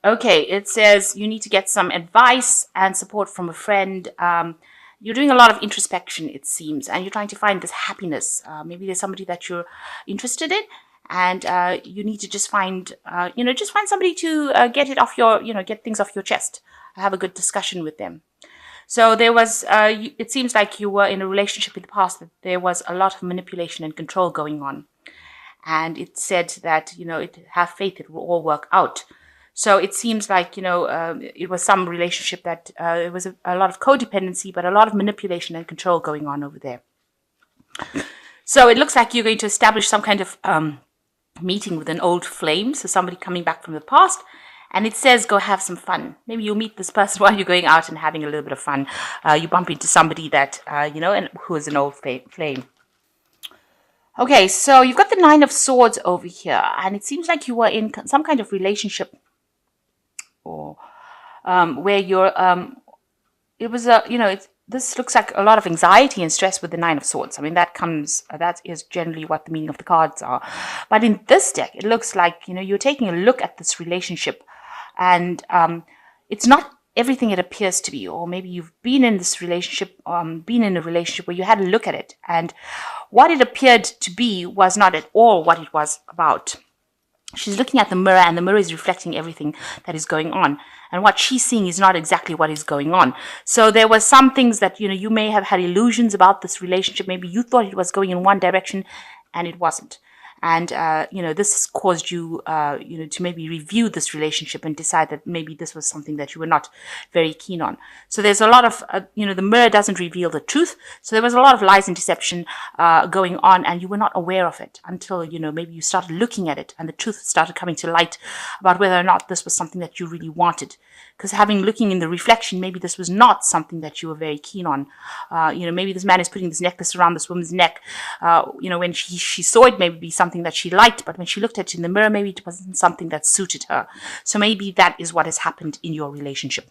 Okay, it says you need to get some advice and support from a friend. You're doing a lot of introspection, it seems, and you're trying to find this happiness. Maybe there's somebody that you're interested in, and you need to just find, just find somebody to get it off your, get things off your chest. Have a good discussion with them. So there was, it seems like you were in a relationship in the past that there was a lot of manipulation and control going on. And it said that, have faith, it will all work out. So it seems like, it was some relationship that it was a lot of codependency, but a lot of manipulation and control going on over there. So it looks like you're going to establish some kind of meeting with an old flame, so somebody coming back from the past. And it says, go have some fun. Maybe you'll meet this person while you're going out and having a little bit of fun. You bump into somebody that, and who is an old flame. Okay, so you've got the Nine of Swords over here. And it seems like you were in some kind of relationship or where you're, it was this looks like a lot of anxiety and stress with the Nine of Swords. I mean, that is generally what the meaning of the cards are. But in this deck, it looks like, you're taking a look at this relationship. And it's not everything it appears to be, or maybe you've been in this relationship, been in a relationship where you had a look at it, and what it appeared to be was not at all what it was about. She's looking at the mirror, and the mirror is reflecting everything that is going on, and what she's seeing is not exactly what is going on. So there were some things that, you may have had illusions about this relationship. Maybe you thought it was going in one direction, and it wasn't. And, this caused you, to maybe review this relationship and decide that maybe this was something that you were not very keen on. So there's a lot of, the mirror doesn't reveal the truth. So there was a lot of lies and deception going on, and you were not aware of it until, maybe you started looking at it and the truth started coming to light about whether or not this was something that you really wanted. Because looking in the reflection, maybe this was not something that you were very keen on. Maybe this man is putting this necklace around this woman's neck. When she saw it, maybe be something that she liked, but when she looked at it in the mirror, maybe it wasn't something that suited her. So maybe that is what has happened in your relationship.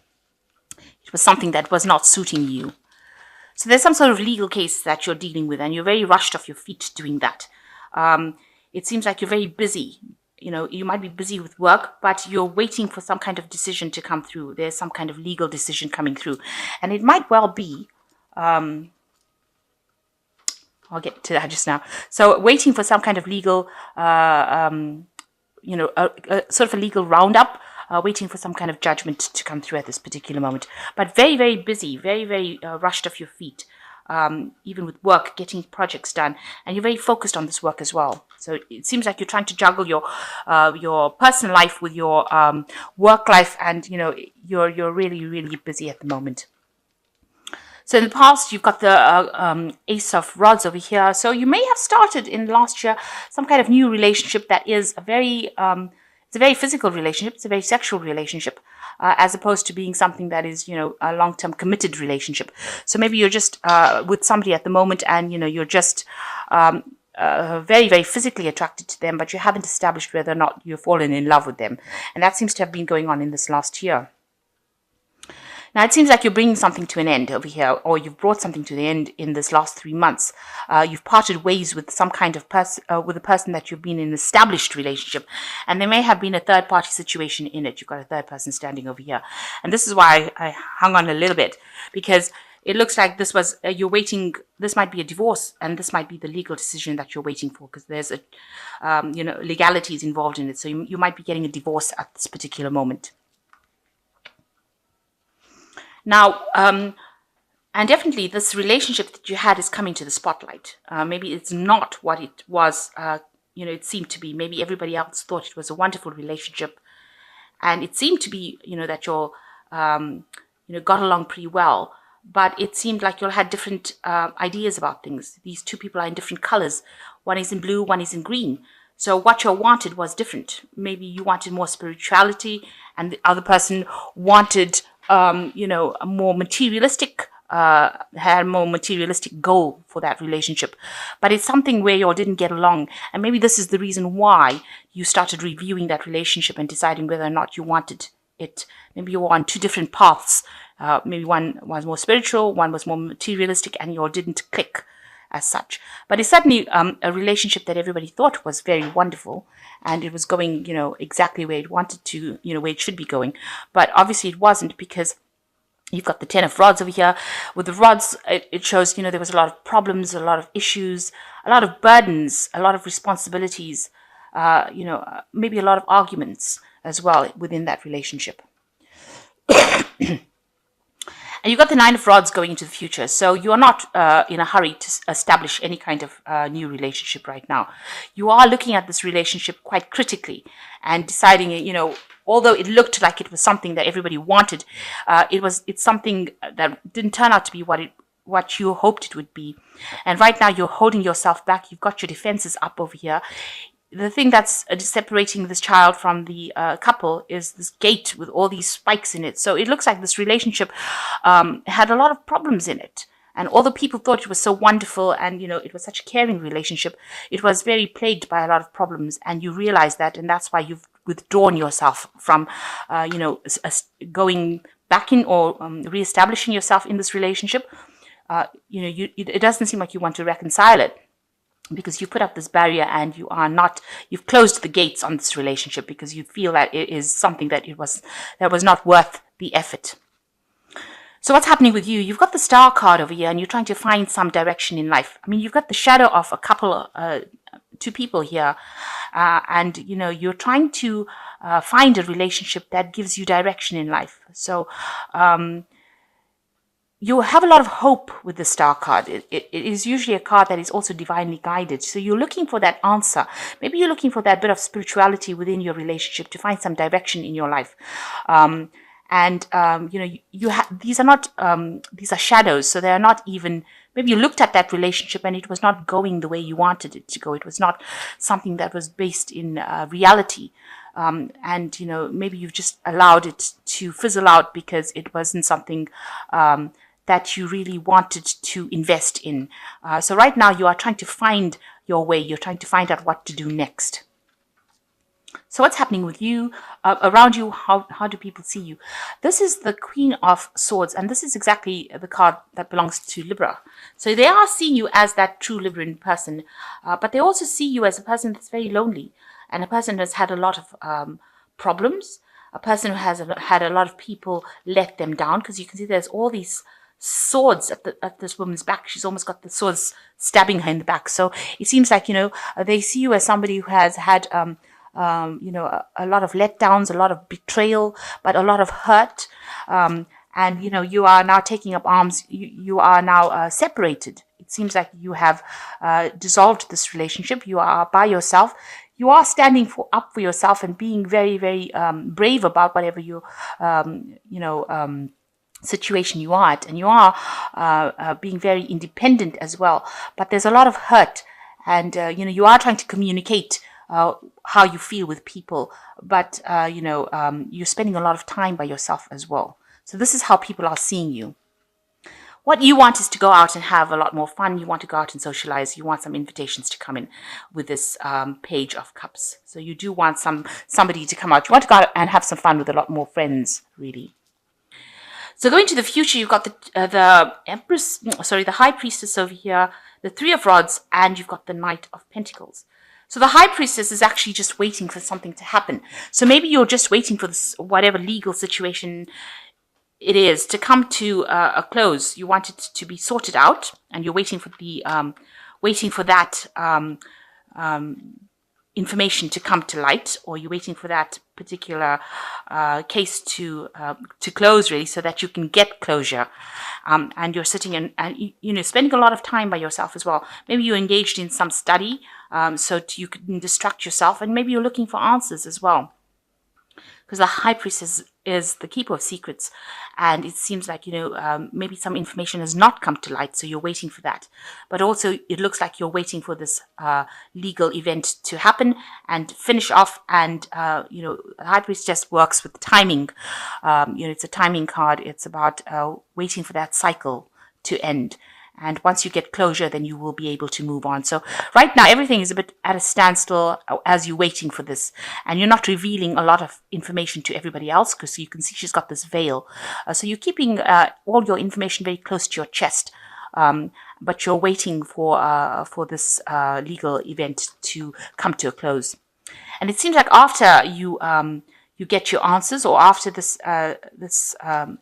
It was something that was not suiting you. So there's some sort of legal case that you're dealing with, and you're very rushed off your feet doing that. It seems like you're very busy. You might be busy with work, but you're waiting for some kind of decision to come through. There's some kind of legal decision coming through. And it might well be, I'll get to that just now. So waiting for some kind of legal, sort of a legal roundup, waiting for some kind of judgment to come through at this particular moment. But very, very busy, very, very rushed off your feet. Even with work, getting projects done, and you're very focused on this work as well. So it seems like you're trying to juggle your personal life with your work life, and you're really, really busy at the moment. So in the past, you've got the Ace of Rods over here. So you may have started in last year some kind of new relationship that is it's a very physical relationship. It's a very sexual relationship. As opposed to being something that is, a long-term committed relationship. So maybe you're just with somebody at the moment, and, you're just very, very physically attracted to them, but you haven't established whether or not you've fallen in love with them. And that seems to have been going on in this last year. Now, it seems like you're bringing something to an end over here, or you've brought something to the end in this last 3 months. You've parted ways with some kind of with a person that you've been in an established relationship, and there may have been a third-party situation in it. You've got a third person standing over here, and this is why I hung on a little bit, because it looks like this was you're waiting. This might be a divorce, and this might be the legal decision that you're waiting for, because there's legalities involved in it. So you might be getting a divorce at this particular moment. Now, and definitely this relationship that you had is coming to the spotlight. Maybe it's not what it was, it seemed to be. Maybe everybody else thought it was a wonderful relationship. And it seemed to be, that you're, got along pretty well. But it seemed like you all had different ideas about things. These two people are in different colors. One is in blue, one is in green. So what you wanted was different. Maybe you wanted more spirituality, and the other person wanted a more materialistic, had a more materialistic goal for that relationship. But it's something where you all didn't get along. And maybe this is the reason why you started reviewing that relationship and deciding whether or not you wanted it. Maybe you were on two different paths. Maybe one was more spiritual, one was more materialistic, and you all didn't click. as such. But it's certainly a relationship that everybody thought was very wonderful, and it was going, exactly where it wanted to, where it should be going. But obviously it wasn't, because you've got the 10 of rods over here. With the rods, it shows, there was a lot of problems, a lot of issues, a lot of burdens, a lot of responsibilities, maybe a lot of arguments as well within that relationship. And you've got the 9 of rods going into the future. So you are not in a hurry to establish any kind of new relationship right now. You are looking at this relationship quite critically and deciding, although it looked like it was something that everybody wanted, it's something that didn't turn out to be what you hoped it would be. And right now you're holding yourself back. You've got your defenses up over here. The thing that's separating this child from the couple is this gate with all these spikes in it. So it looks like this relationship had a lot of problems in it. And although people thought it was so wonderful and, it was such a caring relationship, it was very plagued by a lot of problems. And you realize that, and that's why you've withdrawn yourself from, going back in or reestablishing yourself in this relationship. It doesn't seem like you want to reconcile it, because you put up this barrier and you've closed the gates on this relationship because you feel that it is something that was not worth the effort. So what's happening with you? You've got the Star card over here and you're trying to find some direction in life. I mean, you've got the shadow of a couple, 2 people here, and, you're trying to find a relationship that gives you direction in life. So, you have a lot of hope with the Star card. It is usually a card that is also divinely guided. So you're looking for that answer. Maybe you're looking for that bit of spirituality within your relationship to find some direction in your life. These are not, these are shadows. So they're not even, maybe you looked at that relationship and it was not going the way you wanted it to go. It was not something that was based in reality. Maybe you've just allowed it to fizzle out because it wasn't something that you really wanted to invest in. So right now you are trying to find your way. You're trying to find out what to do next. So what's happening with you, around you? How do people see you? This is the Queen of Swords, and this is exactly the card that belongs to Libra. So they are seeing you as that true Libran person, but they also see you as a person that's very lonely, and a person who has had a lot of problems, a person who has had a lot of people let them down, because you can see there's all these swords at this woman's back. She's almost got the swords stabbing her in the back. So it seems like, they see you as somebody who has had, a lot of letdowns, a lot of betrayal, but a lot of hurt. And, you are now taking up arms. You are now separated. It seems like you have dissolved this relationship. You are by yourself. You are standing up for yourself and being very, very brave about whatever situation you are at, and you are being very independent as well. But there's a lot of hurt, and you are trying to communicate how you feel with people, but you're spending a lot of time by yourself as well. So this is how people are seeing you. What you want is to go out and have a lot more fun. You want to go out and socialize. You want some invitations to come in with this Page of Cups. So you do want somebody to come out. You want to go out and have some fun with a lot more friends, really. So going to the future, you've got the Empress, the High Priestess over here, the 3 of Rods, and you've got the Knight of Pentacles. So the High Priestess is actually just waiting for something to happen. So maybe you're just waiting for this, whatever legal situation it is, to come to a close. You want it to be sorted out, and you're waiting for that information to come to light, or you're waiting for that particular case to close, really, so that you can get closure. And you're sitting and spending a lot of time by yourself as well. Maybe you're engaged in some study, so you can distract yourself, and maybe you're looking for answers as well. Because the High Priestess is the keeper of secrets, and it seems like maybe some information has not come to light, so you're waiting for that. But also it looks like you're waiting for this legal event to happen and finish off. And the High Priestess works with timing. It's a timing card. It's about waiting for that cycle to end. And once you get closure, then you will be able to move on. So right now, everything is a bit at a standstill as you're waiting for this. And you're not revealing a lot of information to everybody else, because you can see she's got this veil. So you're keeping all your information very close to your chest. but you're waiting for this legal event to come to a close. And it seems like after you get your answers, or after this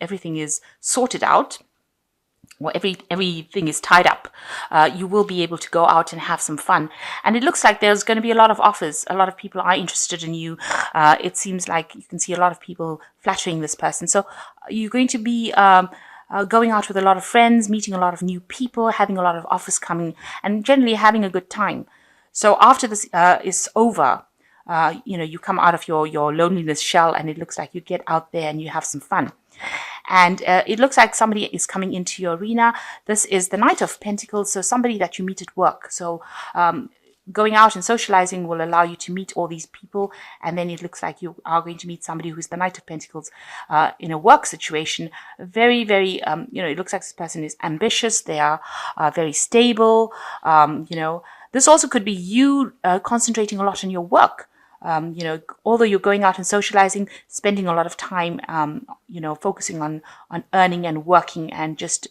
everything is sorted out, or everything is tied up, you will be able to go out and have some fun. And it looks like there's going to be a lot of offers. A lot of people are interested in you. It seems like you can see a lot of people flattering this person. So you're going to be going out with a lot of friends, meeting a lot of new people, having a lot of offers coming, and generally having a good time. So after this is over, you come out of your loneliness shell, and it looks like you get out there and you have some fun. And it looks like somebody is coming into your arena. This is the Knight of Pentacles, so somebody that you meet at work. So going out and socializing will allow you to meet all these people, and then it looks like you are going to meet somebody who's the Knight of Pentacles in a work situation. Very, very, it looks like this person is ambitious. They are very stable. This also could be you concentrating a lot on your work. Although you're going out and socializing, spending a lot of time, focusing on earning and working, and just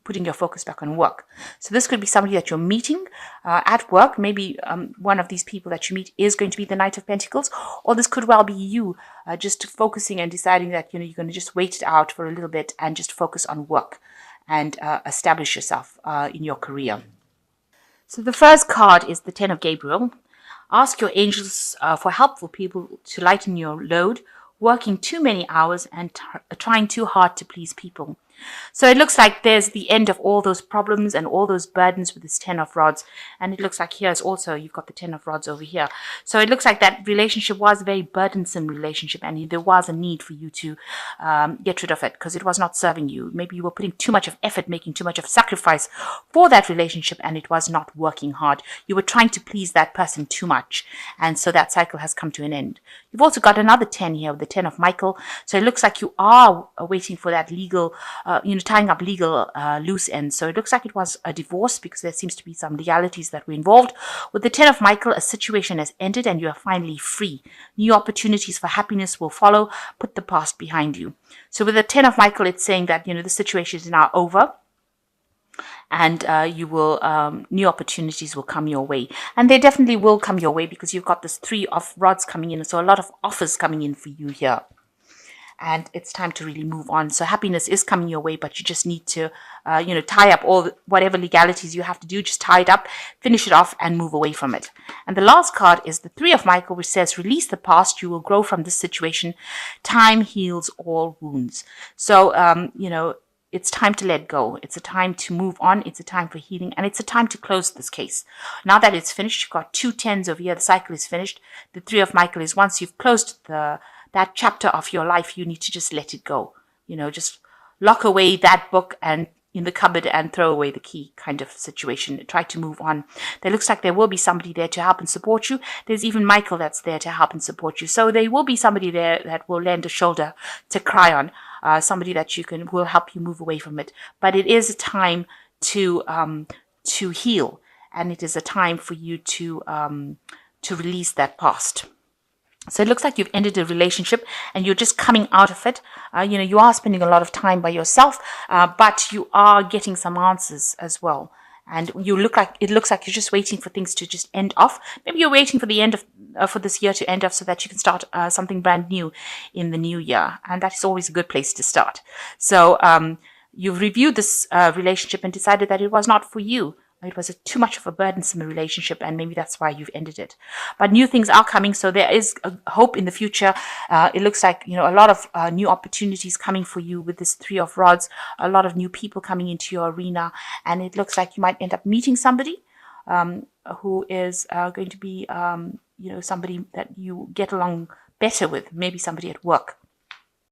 putting your focus back on work. So this could be somebody that you're meeting at work. Maybe one of these people that you meet is going to be the Knight of Pentacles, or this could well be you just focusing and deciding that, you're going to just wait it out for a little bit and just focus on work and establish yourself in your career. So the first card is the Ten of Gabriel. Ask your angels for helpful people to lighten your load, working too many hours and trying too hard to please people. So it looks like there's the end of all those problems and all those burdens with this Ten of Rods. And it looks like here's also, you've got the Ten of Rods over here. So it looks like that relationship was a very burdensome relationship, and there was a need for you to get rid of it because it was not serving you. Maybe you were putting too much of effort, making too much of sacrifice for that relationship, and it was not working hard. You were trying to please that person too much. And so that cycle has come to an end. You've also got another 10 here, the 10 of Michael. So it looks like you are waiting for that legal tying up legal loose ends. So it looks like it was a divorce because there seems to be some legalities that were involved. With the 10 of Michael, a situation has ended and you are finally free. New opportunities for happiness will follow. Put the past behind you. So with the 10 of Michael, it's saying that, the situation is now over. And you will new opportunities will come your way, and they definitely will come your way because you've got this 3 of Rods coming in. So a lot of offers coming in for you here. And it's time to really move on. So happiness is coming your way, but you just need to, tie up whatever legalities you have to do. Just tie it up, finish it off, and move away from it. And the last card is the 3 of Michael, which says, release the past. You will grow from this situation. Time heals all wounds. So, it's time to let go. It's a time to move on. It's a time for healing, and it's a time to close this case. Now that it's finished, you've got 2 10s over here. The cycle is finished. The 3 of Michael is once you've closed that chapter of your life, you need to just let it go. Just lock away that book and in the cupboard and throw away the key kind of situation. Try to move on. There looks like there will be somebody there to help and support you. There's even Michael that's there to help and support you. So there will be somebody there that will lend a shoulder to cry on. Somebody that will help you move away from it. But it is a time to heal, and it is a time for you to release that past. So it looks like you've ended a relationship and you're just coming out of it. You are spending a lot of time by yourself, but you are getting some answers as well. And it looks like you're just waiting for things to just end off. Maybe you're waiting for the end of for this year to end off so that you can start something brand new in the new year. And that is always a good place to start. So you've reviewed this relationship and decided that it was not for you. It was too much of a burdensome relationship, and maybe that's why you've ended it. But new things are coming, so there is hope in the future. It looks like, a lot of new opportunities coming for you with this 3 of Rods, a lot of new people coming into your arena, and it looks like you might end up meeting somebody who is going to be, somebody that you get along better with, maybe somebody at work.